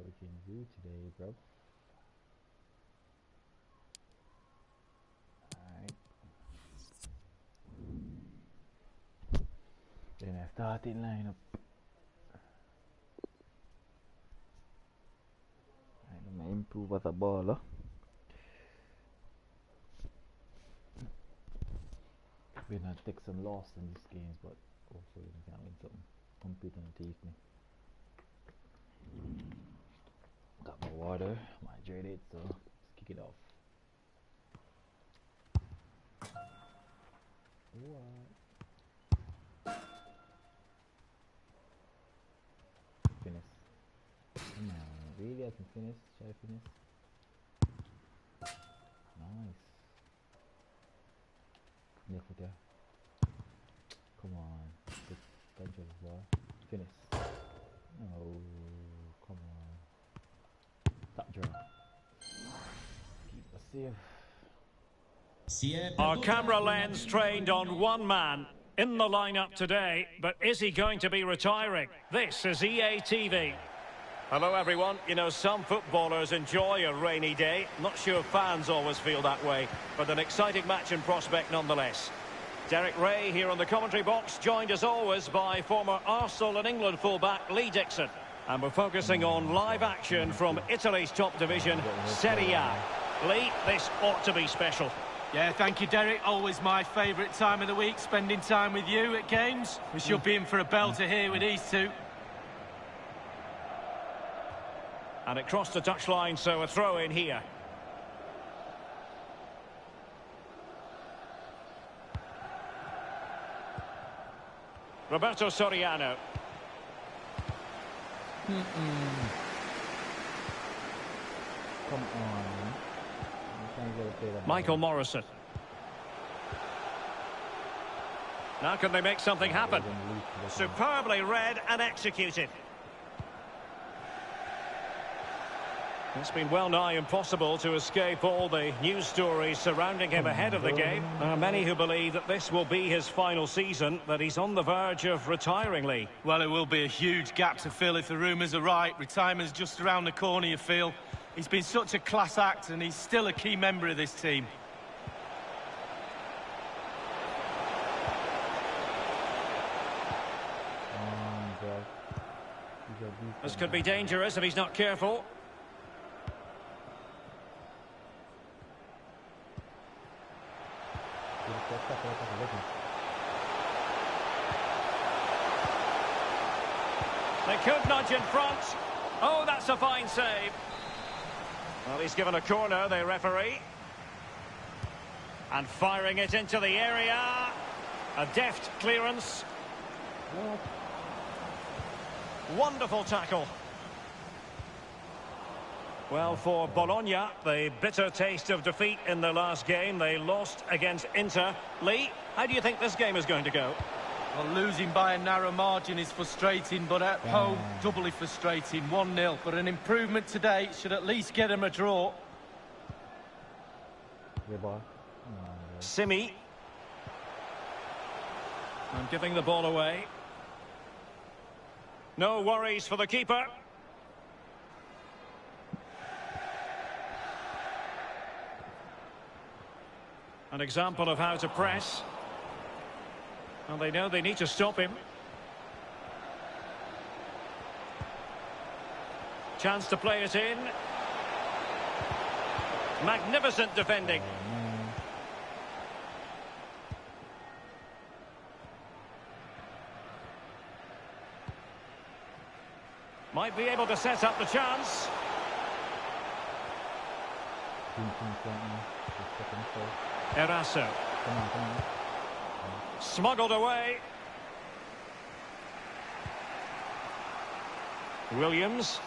we can do today, bro. Alright. Then I started lineup. I'm gonna improve as a baller. We're gonna take some loss in these games, but hopefully we can win something. Compete and teeth me. Got my water, I'm hydrated, so let's kick it off. What? Finish. Come on, really? I can finish? Try to finish. Nice. Left foot there. Come on. Good control as well. Finish. No, come on. Top draw. Keep us safe. Our camera lens trained on one man in the lineup today, but is he going to be retiring? This is EA TV. Hello everyone. You know, some footballers enjoy a rainy day. Not sure fans always feel that way, but an exciting match in prospect nonetheless. Derek Ray here on the commentary box, joined as always by former Arsenal and England fullback Lee Dixon. And we're focusing on live action from Italy's top division, Serie A. Lee, this ought to be special. Yeah, thank you, Derek. Always my favourite time of the week, spending time with you at games. We should be in for a belter here with these two. And it crossed the touchline, so a throw in here. Roberto Soriano. Come on. Michael Morrison. Now can they make something happen? Superbly read and executed. It's been well nigh impossible to escape all the news stories surrounding him ahead of the game. There are many who believe that this will be his final season, that he's on the verge of retiring, Lee. Well, it will be a huge gap to fill if the rumours are right. Retirement's just around the corner, you feel. He's been such a class act and he's still a key member of this team. This could be dangerous if he's not careful. They could nudge in front. Oh, that's a fine save. Well, he's given a corner, the referee. And firing it into the area. A deft clearance. Wonderful tackle. Well, for Bologna, the bitter taste of defeat in the last game. They lost against Inter. Lee, how do you think this game is going to go? Well, losing by a narrow margin is frustrating, but at home, doubly frustrating. 1-0, but an improvement today should at least get him a draw. Simi. And giving the ball away. No worries for the keeper. An example of how to press. And they know they need to stop him. Chance to play it in. Magnificent defending. Might be able to set up the chance. Eraso. Smuggled away. Williams.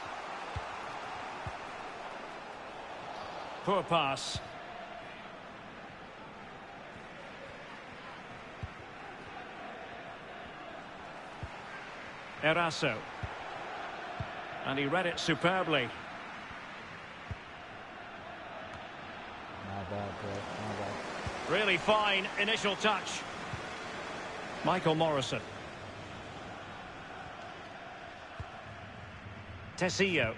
Poor pass. Eraso. And he read it superbly. Not bad, bro. Not bad. Really fine initial touch. Michael Morrison. Tessillo.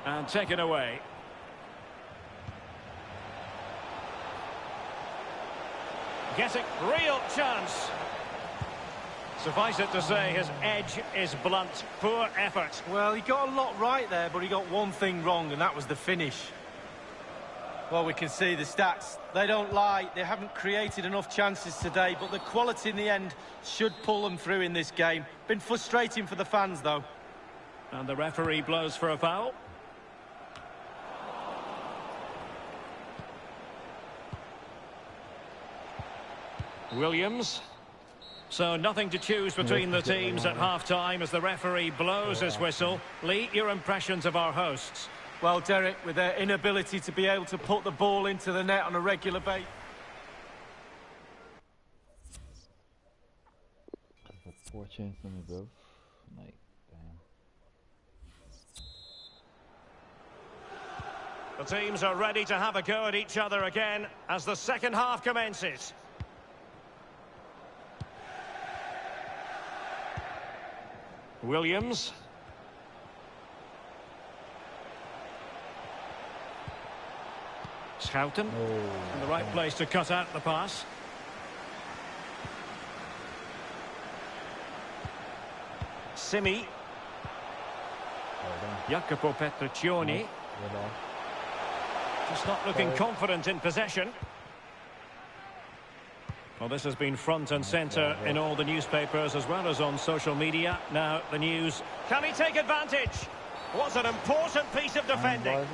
And taken away. Getting real chance. Suffice it to say, his edge is blunt. Poor effort. Well, he got a lot right there, but he got one thing wrong, and that was the finish. Well, we can see the stats. They don't lie. They haven't created enough chances today, but the quality in the end should pull them through in this game. Been frustrating for the fans, though. And the referee blows for a foul. Williams. So nothing to choose between the teams at half-time as the referee blows his whistle. Lee, your impressions of our hosts? Well, Derek, with their inability to be able to put the ball into the net on a regular basis. That's a poor chance for me, bro. Like, damn. The teams are ready to have a go at each other again as the second half commences. Williams. Schouten in the right place to cut out the pass. Simi. Jacopo Petriccioni. Just not looking confident in possession. Well, this has been front and centre in all the newspapers as well as on social media. Now, the news. Can he take advantage? What an important piece of defending.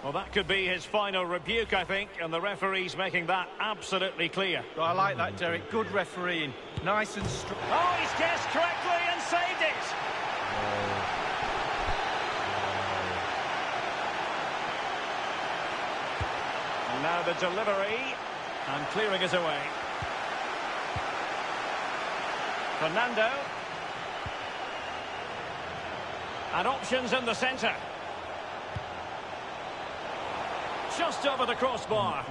Well, that could be his final rebuke, I think, and the referee's making that absolutely clear. Well, I like that, Derek. Good refereeing. Nice and strong. Oh, he's guessed correctly and saved it. And now the delivery, and clearing it away. Fernando. And options in the centre. Just over the crossbar.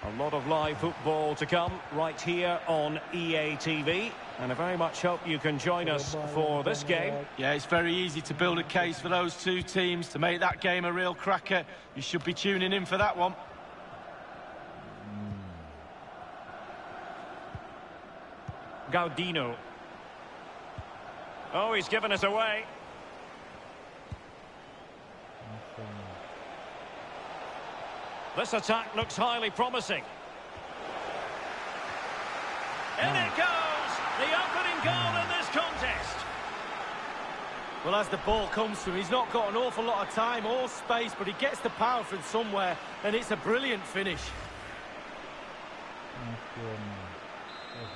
A lot of live football to come right here on EA TV, and I very much hope you can join us for this game. Yeah, it's very easy to build a case for those two teams to make that game a real cracker. You should be tuning in for that one. Gaudino. Oh, he's given us away. This attack looks highly promising. In it goes! The opening goal in this contest. Well, as the ball comes to him, he's not got an awful lot of time or space, but he gets the power from somewhere, and it's a brilliant finish.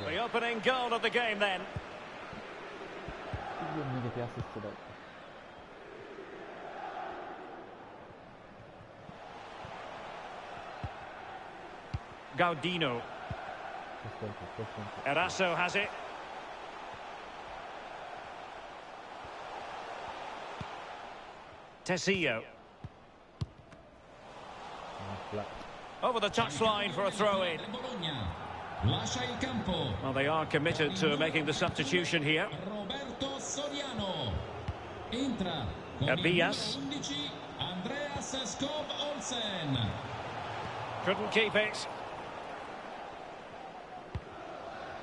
The opening goal of the game then. Gaudino. Eraso has it. Tessillo. Over the touchline for a throw-in. Well, they are committed to making the substitution here. Abias. Couldn't keep it.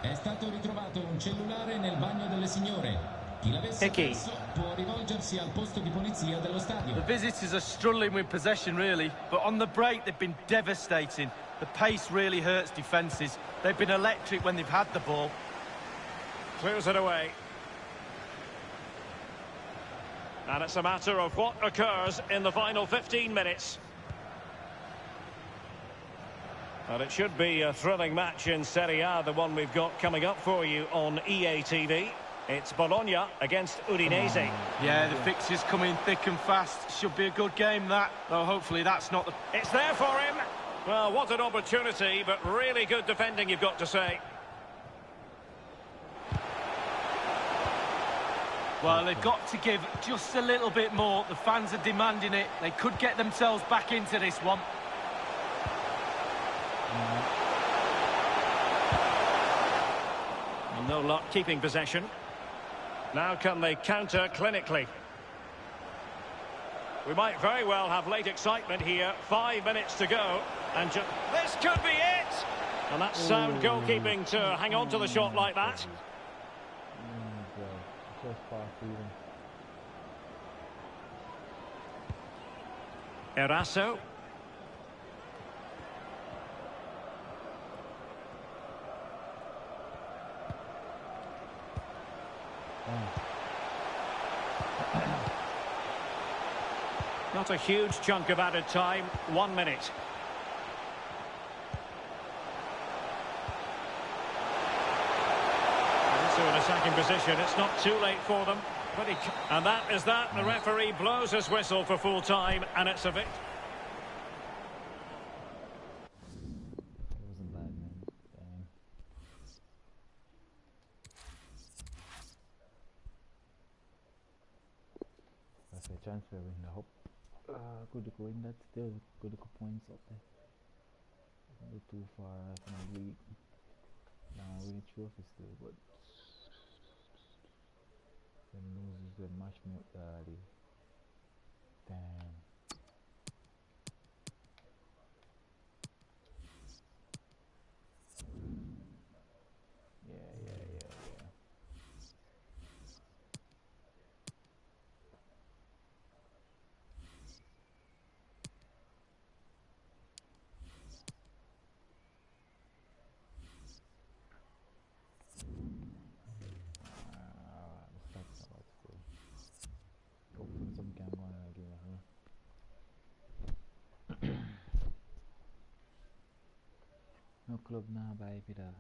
È stato ritrovato un cellulare nel bagno delle signore. Chi l'avesse perso può rivolgersi al posto di polizia dello stadio. The visitors are struggling with possession, really, but on the break they've been devastating. The pace really hurts defences. They've been electric when they've had the ball. Clears it away. And it's a matter of what occurs in the final 15 minutes. And it should be a thrilling match in Serie A, the one we've got coming up for you on EA TV. It's Bologna against Udinese. Yeah, the fixtures come in thick and fast. Should be a good game, that. Though hopefully that's not the... It's there for him. Well, what an opportunity, but really good defending, you've got to say. Well, they've got to give just a little bit more. The fans are demanding it. They could get themselves back into this one. No luck keeping possession. Now can they counter clinically? We might very well have late excitement here. 5 minutes to go. And this could be it! And that's sound goalkeeping to hang on to the shot like that. Eraso. Not a huge chunk of added time. 1 minute. Also in attacking position. It's not too late for them. And that is that. The referee blows his whistle for full time, and it's a victory. It wasn't bad, man. Damn. That's a transfer window. I hope good to go in that still. Good to go points up there. Not go too far from the league. Nah, we need trophy still, but them losers they mash me up daddy. Damn. Yeah. Hopefully some can go on again, huh? No club now, baby. That.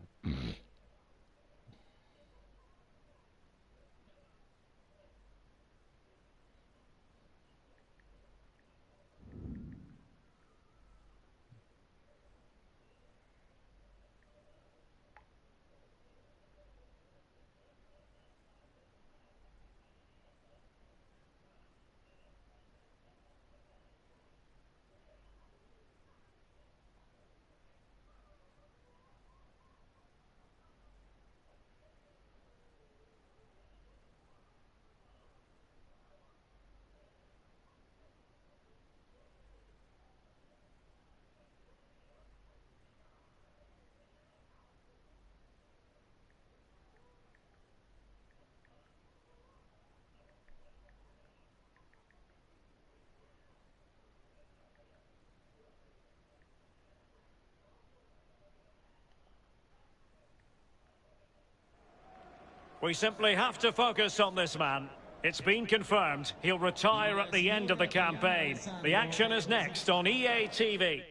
We simply have to focus on this man. It's been confirmed he'll retire at the end of the campaign. The action is next on EA TV.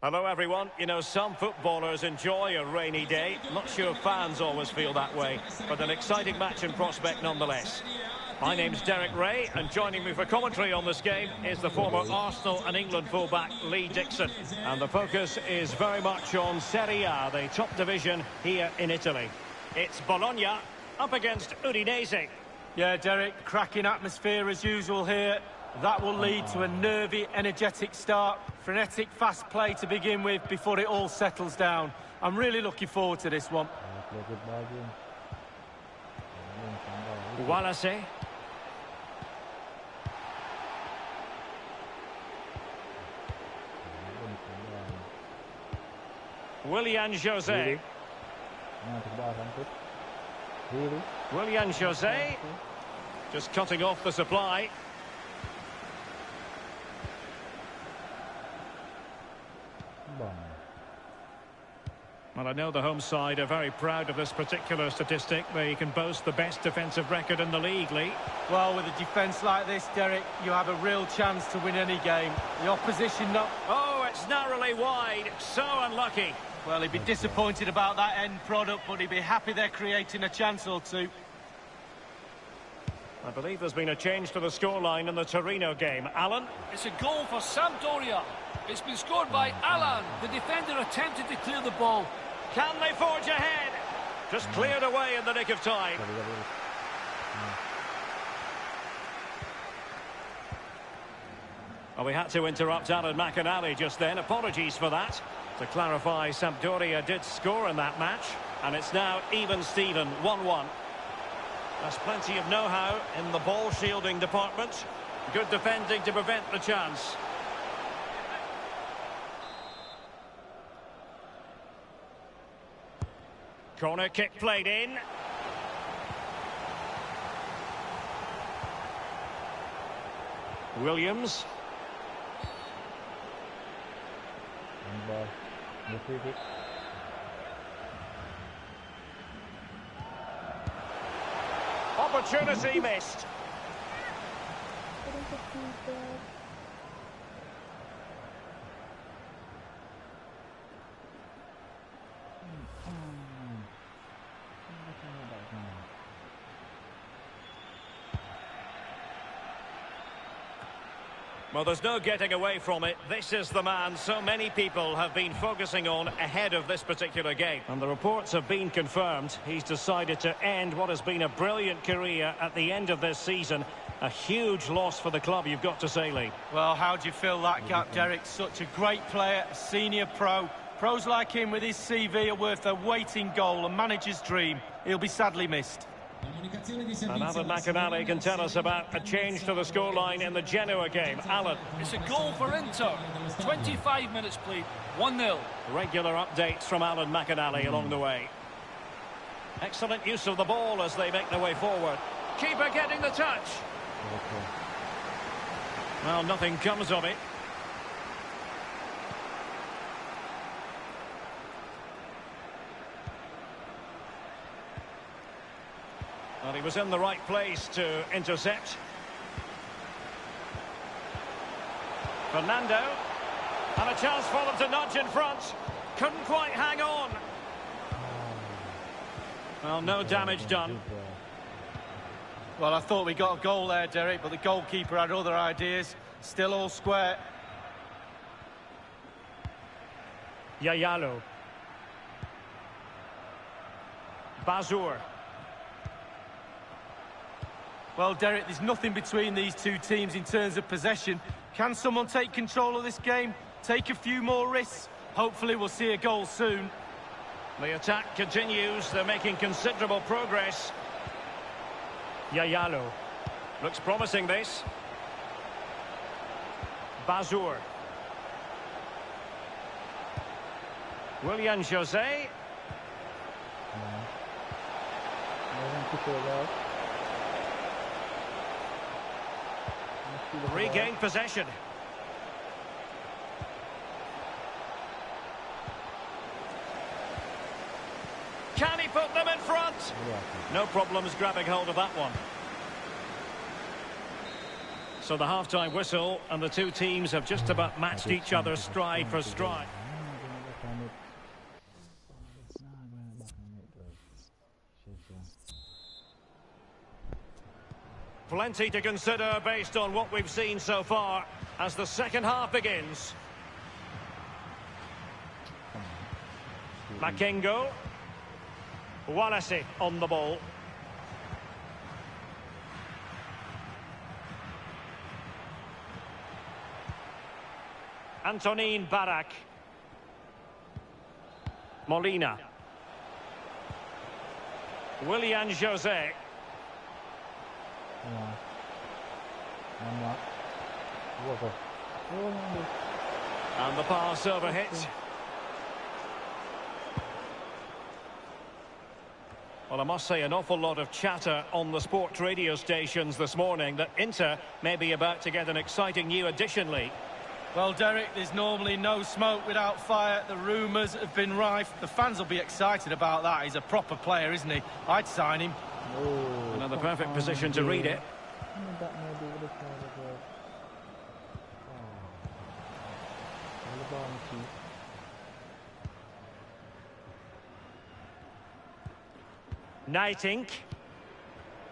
Hello everyone. You know, some footballers enjoy a rainy day. Not sure fans always feel that way, but an exciting match in prospect nonetheless. My name's Derek Ray, and joining me for commentary on this game is the former Arsenal and England fullback Lee Dixon. And the focus is very much on Serie A, the top division here in Italy. It's Bologna up against Udinese. Yeah, Derek, cracking atmosphere as usual here. That will lead to a nervy, energetic start. Frenetic, fast play to begin with before it all settles down. I'm really looking forward to this one. Wallace. Willian Jose. Willian Jose. Just cutting off the supply. Well, I know the home side are very proud of this particular statistic. They can boast the best defensive record in the league, Lee. Well, with a defence like this, Derek, you have a real chance to win any game. The opposition not... Oh, it's narrowly wide. So unlucky. Well, he'd be disappointed about that end product, but he'd be happy they're creating a chance or two. I believe there's been a change to the scoreline in the Torino game. Alan? It's a goal for Sampdoria. It's been scored by Alan. The defender attempted to clear the ball. Can they forge ahead? Just cleared away in the nick of time. Well, we had to interrupt Alan McInally just then. Apologies for that. To clarify, Sampdoria did score in that match. And it's now even Steven, 1-1. There's plenty of know-how in the ball shielding department. Good defending to prevent the chance. Corner kick played in. Williams. Opportunity missed. Well, there's no getting away from it. This is the man so many people have been focusing on ahead of this particular game. And the reports have been confirmed. He's decided to end what has been a brilliant career at the end of this season. A huge loss for the club, you've got to say, Lee. Well, how do you fill that gap, Derek? Such a great player, a senior pro. Pros like him with his CV are worth their weight in goal, a manager's dream. He'll be sadly missed. And Alan McInally can tell us about a change to the scoreline in the Genoa game. Alan. It's a goal for Inter. 25 minutes played, 1-0. Regular updates from Alan McInally along the way. Excellent use of the ball as they make their way forward. Keeper getting the touch. Well, nothing comes of it. Well, he was in the right place to intercept. Fernando. And a chance for them to nudge in front. Couldn't quite hang on. Well, no damage done. Well, I thought we got a goal there, Derek, but the goalkeeper had other ideas. Still all square. Yayalo. Bazour. Well, Derek, there's nothing between these two teams in terms of possession. Can someone take control of this game? Take a few more risks? Hopefully we'll see a goal soon. The attack continues. They're making considerable progress. Yayalo. Looks promising, this. Bazour. Willian Jose. Regained possession. Can he put them in front? No problems grabbing hold of that one. So the half-time whistle, and the two teams have just about matched each other stride for stride. Plenty to consider based on what we've seen so far as the second half begins. Makengo. Wallace on the ball. Antonin Barak. Molina. Willian Jose. And the pass over hit. Well, I must say, an awful lot of chatter on the sports radio stations this morning that Inter may be about to get an exciting new addition, Lee. Well, Derek, there's normally no smoke without fire. The rumours have been rife. The fans will be excited about that. He's a proper player, isn't he? I'd sign him. Another perfect position to read it. Nighting.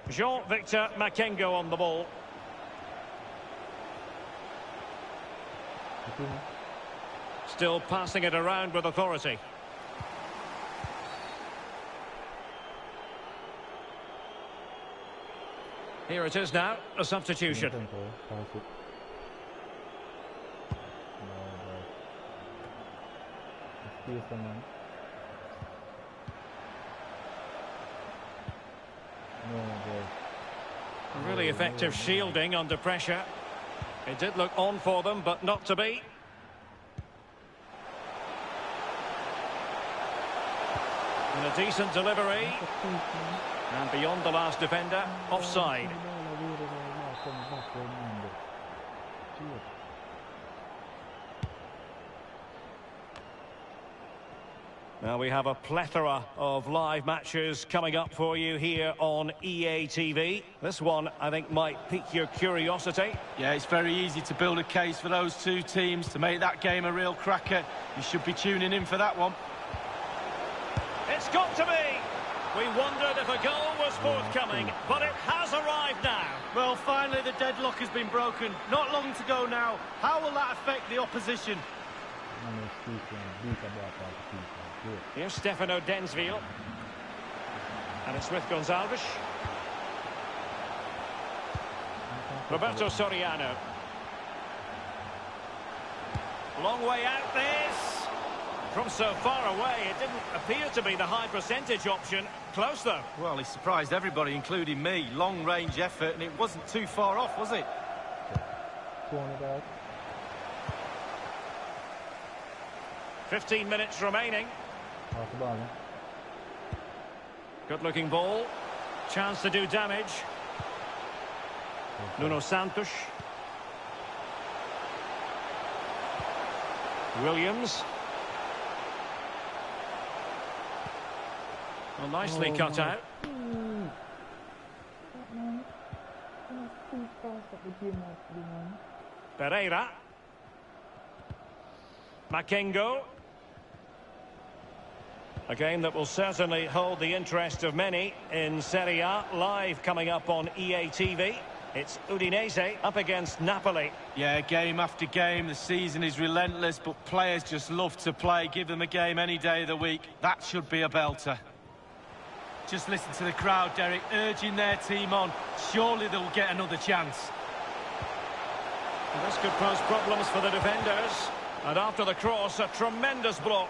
Jean-Victor Makengo on the ball. Still passing it around with authority. Here it is now, a substitution. Really effective shielding under pressure. It did look on for them, but not to be. And a decent delivery. And beyond the last defender, offside. Now we have a plethora of live matches coming up for you here on EA TV. This one, I think, might pique your curiosity. Yeah, it's very easy to build a case for those two teams to make that game a real cracker. You should be tuning in for that one. It's got to be! We wondered if a goal was forthcoming, but it has arrived now. Well, finally the deadlock has been broken. Not long to go now. How will that affect the opposition? Here's Stefano Densville. And it's with Gonzalez. Roberto Soriano. Long way out this. From so far away, it didn't appear to be the high percentage option. Close, though. Well, he surprised everybody, including me. Long-range effort, and it wasn't too far off, was it? 15 minutes remaining. Good-looking ball. Chance to do damage. Nuno Santos. Williams. Well, nicely cut out. Pereira. Makengo. A game that will certainly hold the interest of many in Serie A, live coming up on EA TV. It's Udinese up against Napoli. Yeah, game after game, the season is relentless, but players just love to play. Give them a game any day of the week. That should be a belter. Just listen to the crowd, Derek, urging their team on. Surely they'll get another chance. And this could pose problems for the defenders. And after the cross, a tremendous block.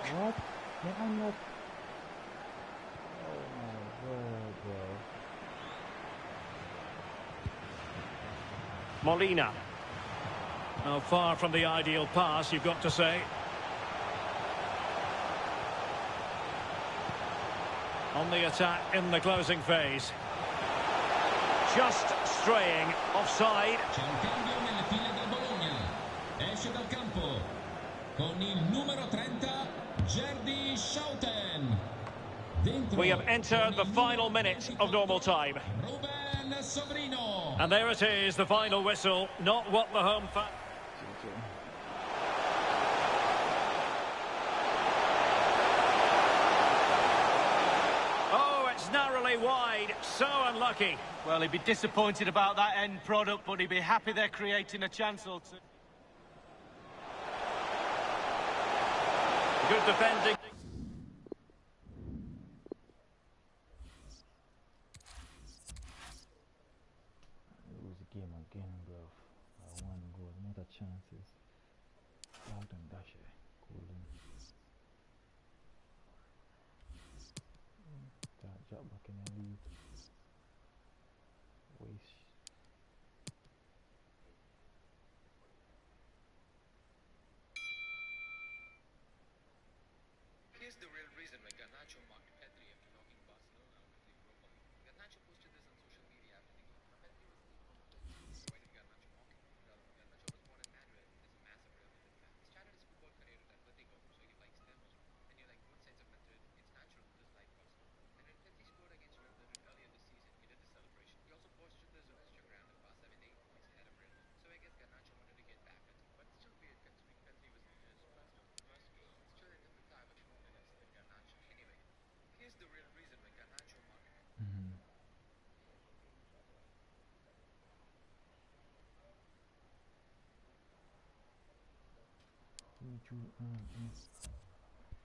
Molina. Now, far from the ideal pass, you've got to say. On the attack in the closing phase. Just straying offside. C'è un cambio nelle file del Bologna. Esce dal campo con il numero 30 Jerdy Schouten. We have entered the final minute of normal time. Ruben Sobrino. And there it is, the final whistle. Not what the home fan... Oh, it's narrowly wide. So unlucky. Well, he'd be disappointed about that end product, but he'd be happy they're creating a chance or two. Good defending. Lose the game again, bro. I want to go. Another chances. Out and dash it. Cool. Drop back in the lead. Waste. Here's the real reason why Garnacho mocked Pedri after knocking Barcelona out of the Europa League. Garnacho posted this on social media after the game. Now, Pedri was the on the pitch. Why did Garnacho mock him? Well, Garnacho was born in Madrid. He's a massive Real Madrid fan. He started his football career at Atletico, so he likes them as well. And you're like both sides of Madrid, it's natural to dislike Barcelona. And when Pedri scored against Real Madrid earlier this season, he did the celebration. He also posted this on Instagram that Barca with 8 points ahead of Real Madrid. So I guess Garnacho wanted to get back at him. But it's still weird considering Pedri was in his first game. It's still a different type of shortness than Garnacho. Anyway, here's the real reason why Garnacho mocked him.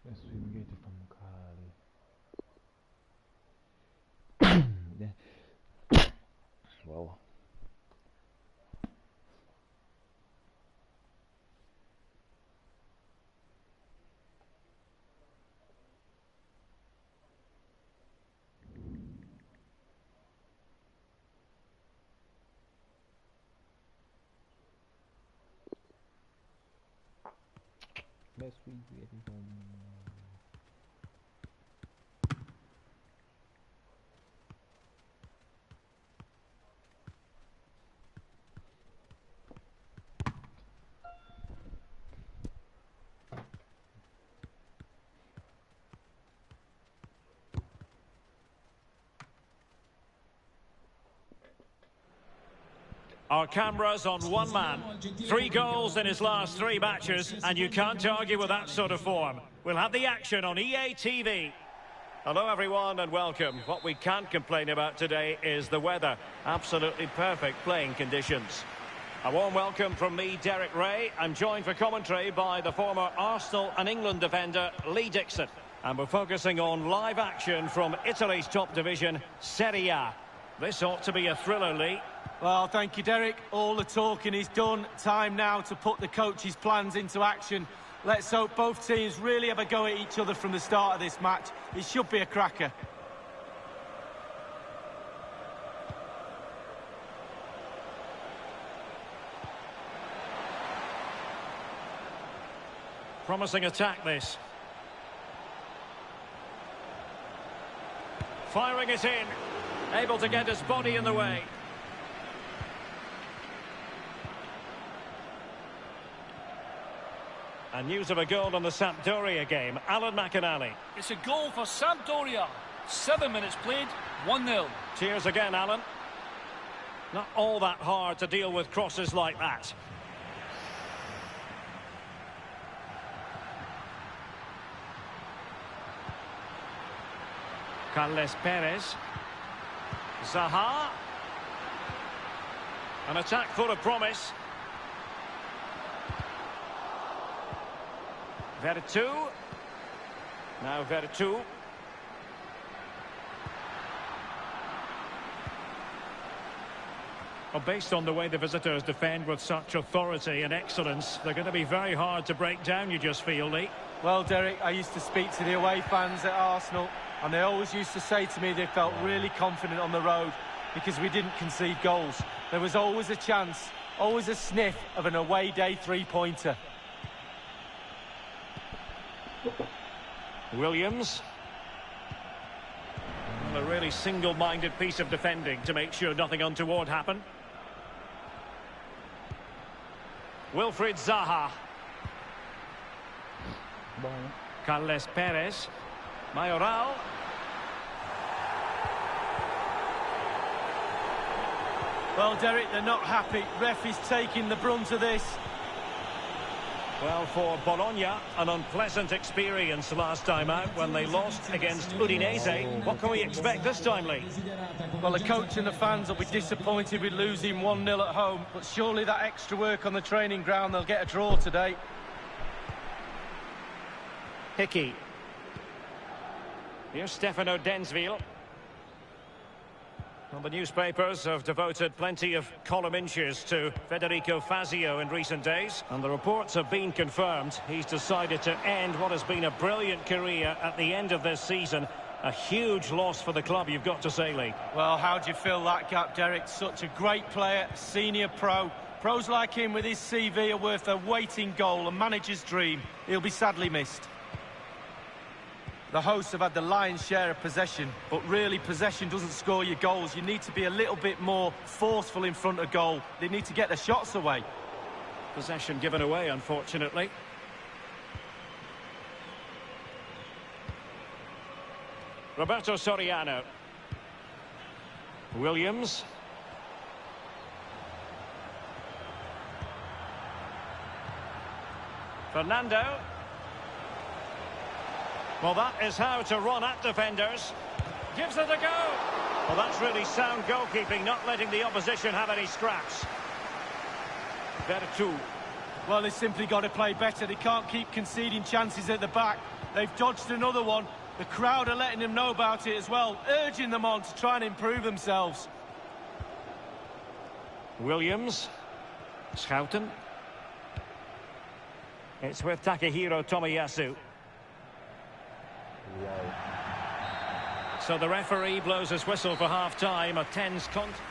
Let's see, we get it from Kali. Wow. Best win created from Our cameras on one man. 3 goals in his last 3 matches, and you can't argue with that sort of form. We'll have the action on EA TV. Hello everyone and welcome. What we can't complain about today is the weather. Absolutely perfect playing conditions. A warm welcome from me, Derek Ray. I'm joined for commentary by the former Arsenal and England defender, Lee Dixon. And we're focusing on live action from Italy's top division, Serie A. This ought to be a thriller, Lee. Well, thank you, Derek. All the talking is done. Time now to put the coach's plans into action. Let's hope both teams really have a go at each other from the start of this match. It should be a cracker. Promising attack, this. Firing it in. Able to get his body in the way. And news of a goal on the Sampdoria game. Alan McInally. It's a goal for Sampdoria. 7 minutes played, 1-0. Cheers again, Alan. Not all that hard to deal with crosses like that. Carles Perez. Zaha. An attack full of promise. Vertu. Now Vertu. Well, based on the way the visitors defend with such authority and excellence, they're going to be very hard to break down, you just feel, Lee. Well, Derek, I used to speak to the away fans at Arsenal, and they always used to say to me they felt really confident on the road because we didn't concede goals. There was always a chance, always a sniff of an away day three-pointer. Williams. Well, a really single-minded piece of defending to make sure nothing untoward happened. Wilfried Zaha. Carles Perez. Mayoral. Well, Derek, they're not happy. Ref is taking the brunt of this. Well, for Bologna, an unpleasant experience last time out when they lost against Udinese. What can we expect this time, Lee? Well, the coach and the fans will be disappointed with losing 1-0 at home, but surely that extra work on the training ground, they'll get a draw today. Hickey. Here's Stefano Densville. Well, the newspapers have devoted plenty of column inches to Federico Fazio in recent days, and the reports have been confirmed. He's decided to end what has been a brilliant career at the end of this season. A huge loss for the club, you've got to say, Lee. Well, how do you fill that gap, Derek? Such a great player, senior pro. Pros like him with his CV are worth their weight in goal, a manager's dream. He'll be sadly missed. The hosts have had the lion's share of possession, but really possession doesn't score your goals. You need to be a little bit more forceful in front of goal. They need to get the shots away. Possession given away, unfortunately. Roberto Soriano. Williams. Fernando. Well, that is how to run at defenders. Gives it a go. Well, that's really sound goalkeeping, not letting the opposition have any scraps. Vertu. Well, they've simply got to play better. They can't keep conceding chances at the back. They've dodged another one. The crowd are letting them know about it as well, urging them on to try and improve themselves. Williams. Schouten. It's with Takehiro Tomiyasu. So the referee blows his whistle for half-time, a tense contest.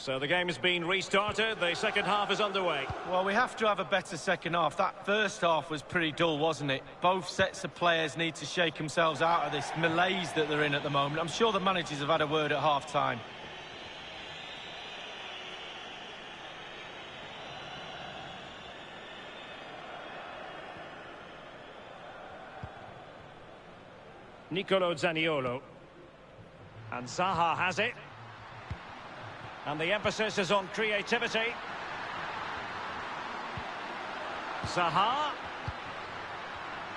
So the game has been restarted. The second half is underway. Well, we have to have a better second half. That first half was pretty dull, wasn't it? Both sets of players need to shake themselves out of this malaise that they're in at the moment. I'm sure the managers have had a word at half-time. Nicolo Zaniolo. And Zaha has it. And the emphasis is on creativity. Zaha.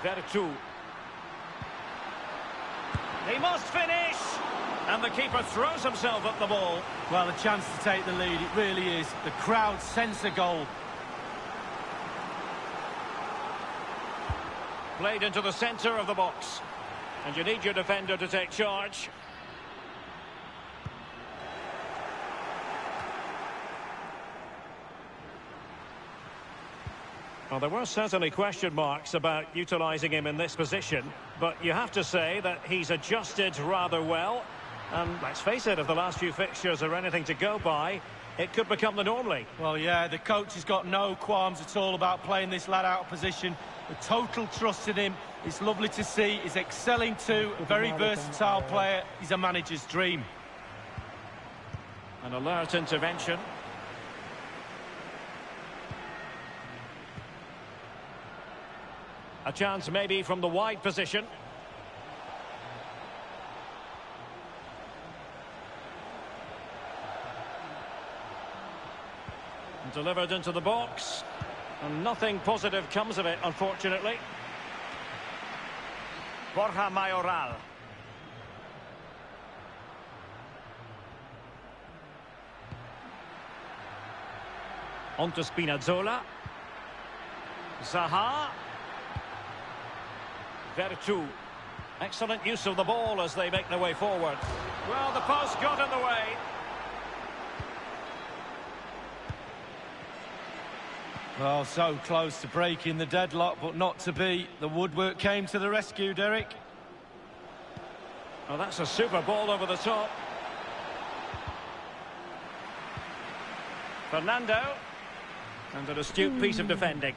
Vertu. He must finish! And the keeper throws himself at the ball. Well, a chance to take the lead, it really is. The crowd sense a goal. Played into the centre of the box. And you need your defender to take charge. Well, there were certainly question marks about utilising him in this position, but you have to say that he's adjusted rather well. And let's face it, if the last few fixtures are anything to go by, it could become the norm, Lee. Well, yeah, the coach has got no qualms at all about playing this lad out of position. The total trust in him. It's lovely to see. He's excelling too. A very versatile player. He's a manager's dream. An alert intervention. A chance maybe from the wide position. And delivered into the box. And nothing positive comes of it, unfortunately. Borja Mayoral. On to Spinazzola. Zaha. Vertu. Excellent use of the ball as they make their way forward. Well, the post got in the way. Well, so close to breaking the deadlock, but not to be. The woodwork came to the rescue, Derek. Well, that's a super ball over the top. Fernando. And an astute piece of defending.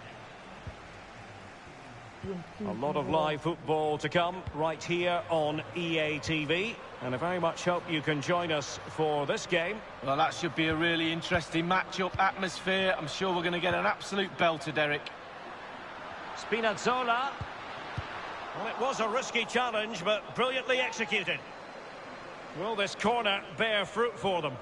A lot of live football to come right here on EA TV. And I very much hope you can join us for this game. Well, that should be a really interesting match-up atmosphere. I'm sure we're going to get an absolute belter, Derek. Spinazzola. Well, it was a risky challenge, but brilliantly executed. Will this corner bear fruit for them?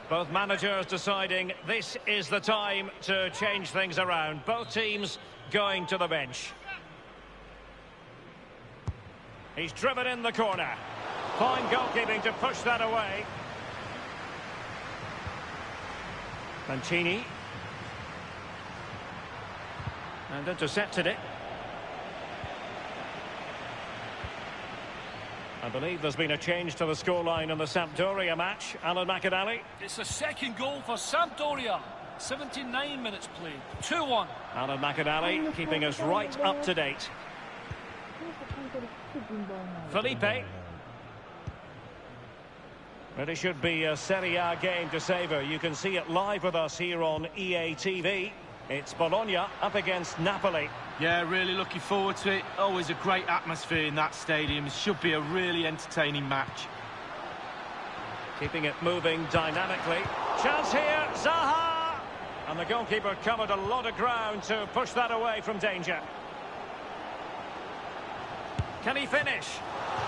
Both managers deciding this is the time to change things around. Both teams going to the bench. He's driven in the corner. Fine goalkeeping to push that away. Mancini. And intercepted it. I believe there's been a change to the scoreline in the Sampdoria match. Alan McAnally. It's a second goal for Sampdoria. 79 minutes played. 2-1. Alan McAnally keeping us right up to date. Felipe. Really should be a Serie A game to savour. You can see it live with us here on EA TV. It's Bologna up against Napoli. Yeah, really looking forward to it. Always a great atmosphere in that stadium. It should be a really entertaining match. Keeping it moving dynamically. Chance here, Zaha! And the goalkeeper covered a lot of ground to push that away from danger. Can he finish?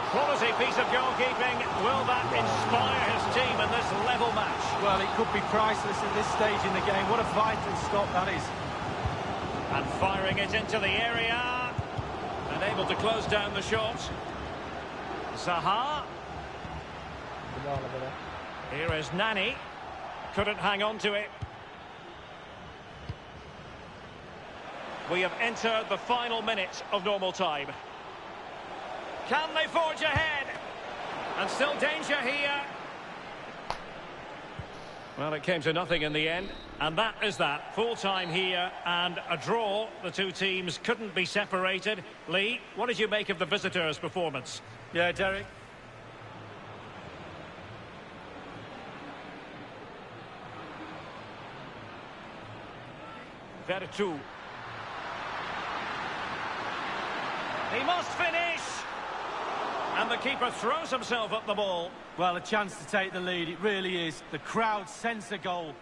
Quality piece of goalkeeping. Will that inspire his team in this level match? Well, it could be priceless at this stage in the game. What a vital stop that is. And firing it into the area. And able to close down the shot. Zaha. Here is Nani. Couldn't hang on to it. We have entered the final minute of normal time. Can they forge ahead? And still danger here. Well, it came to nothing in the end. And that is that. Full time here and a draw. The two teams couldn't be separated. Lee, what did you make of the visitors' performance? Yeah, Derek. Vertu. He must finish! And the keeper throws himself at the ball. Well, a chance to take the lead, it really is. The crowd sense a goal.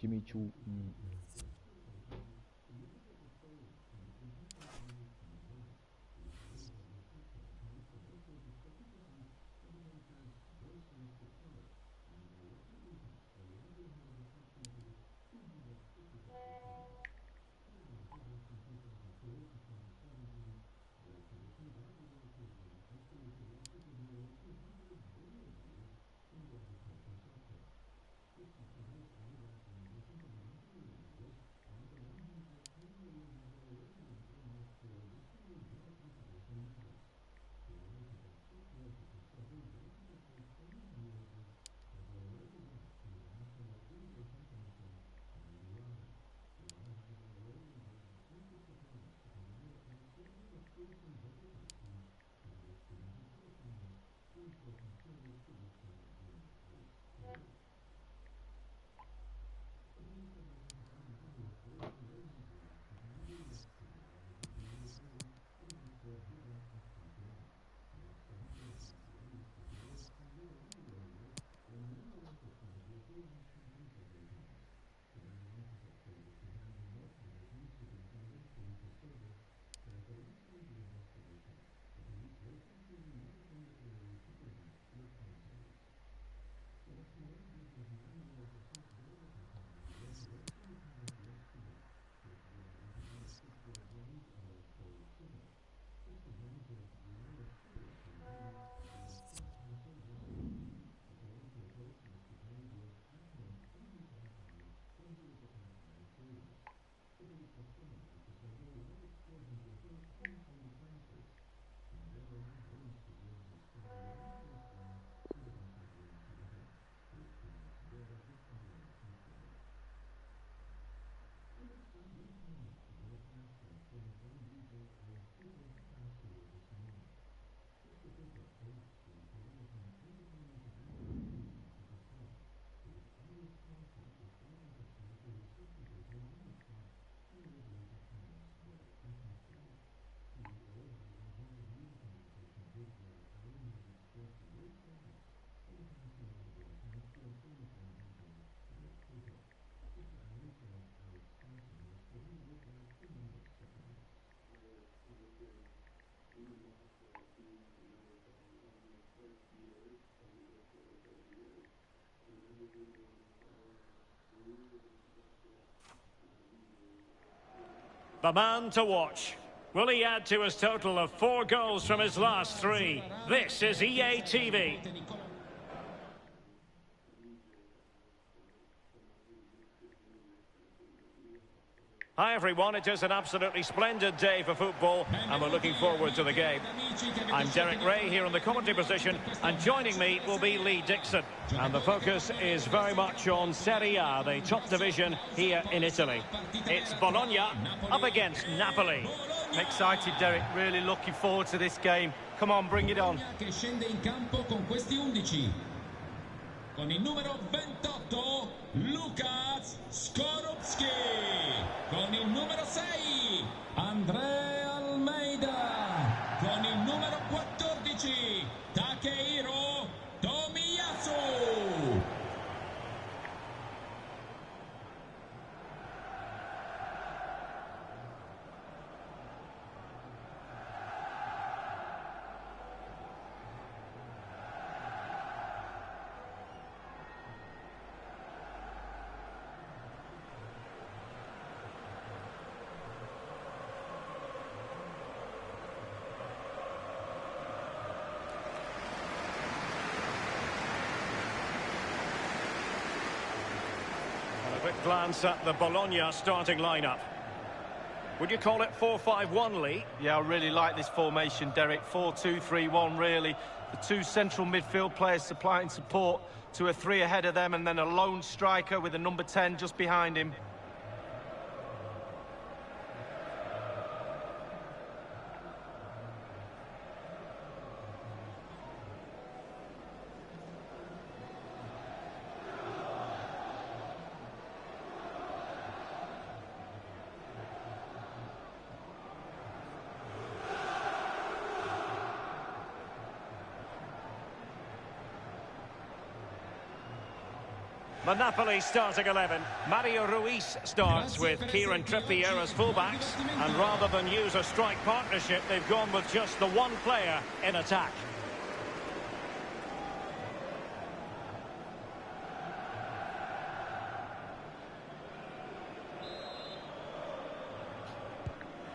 Jimmy Choo. The man to watch. Will he add to his total of 4 goals from his last 3? This is EA TV. Hi everyone, it is an absolutely splendid day for football and we're looking forward to the game. I'm Derek Ray here in the commentary position and joining me will be Lee Dixon. And the focus is very much on Serie A, the top division here in Italy. It's Bologna up against Napoli. Excited, Derek, really looking forward to this game. Come on, bring it on. Che scende in campo con questi 11. Con il numero 28, Lukas Skorupski. Con il numero 6, Andrea Almeida. Con il numero 14, Takehiro Tomiyasu. A quick glance at the Bologna starting lineup. Would you call it 4-5-1, Lee? Yeah, I really like this formation, Derek. 4-2-3-1, really. The two central midfield players supplying support to a three ahead of them, and then a lone striker with a number 10 just behind him. The Napoli starting 11. Mario Ruiz starts with Kieran Trippier as fullbacks, and rather than use a strike partnership, they've gone with just the one player in attack.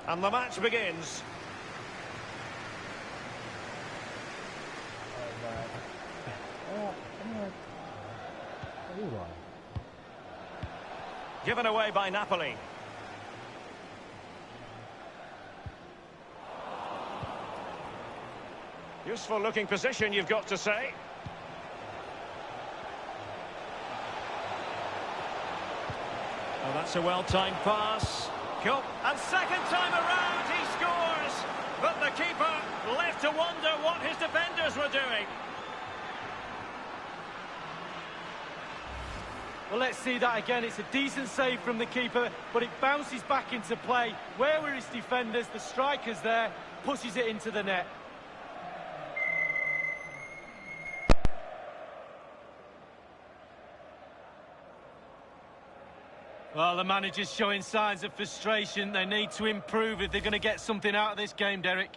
And the match begins. Given away by Napoli. Useful looking position, you've got to say. Oh, that's a well-timed pass. Cool. And second time around he scores. But the keeper left to wonder what his defenders were doing. Well, let's see that again. It's a decent save from the keeper, but it bounces back into play. Where were his defenders? The striker's there, pushes it into the net. Well, the manager's showing signs of frustration. They need to improve if they're going to get something out of this game, Derek.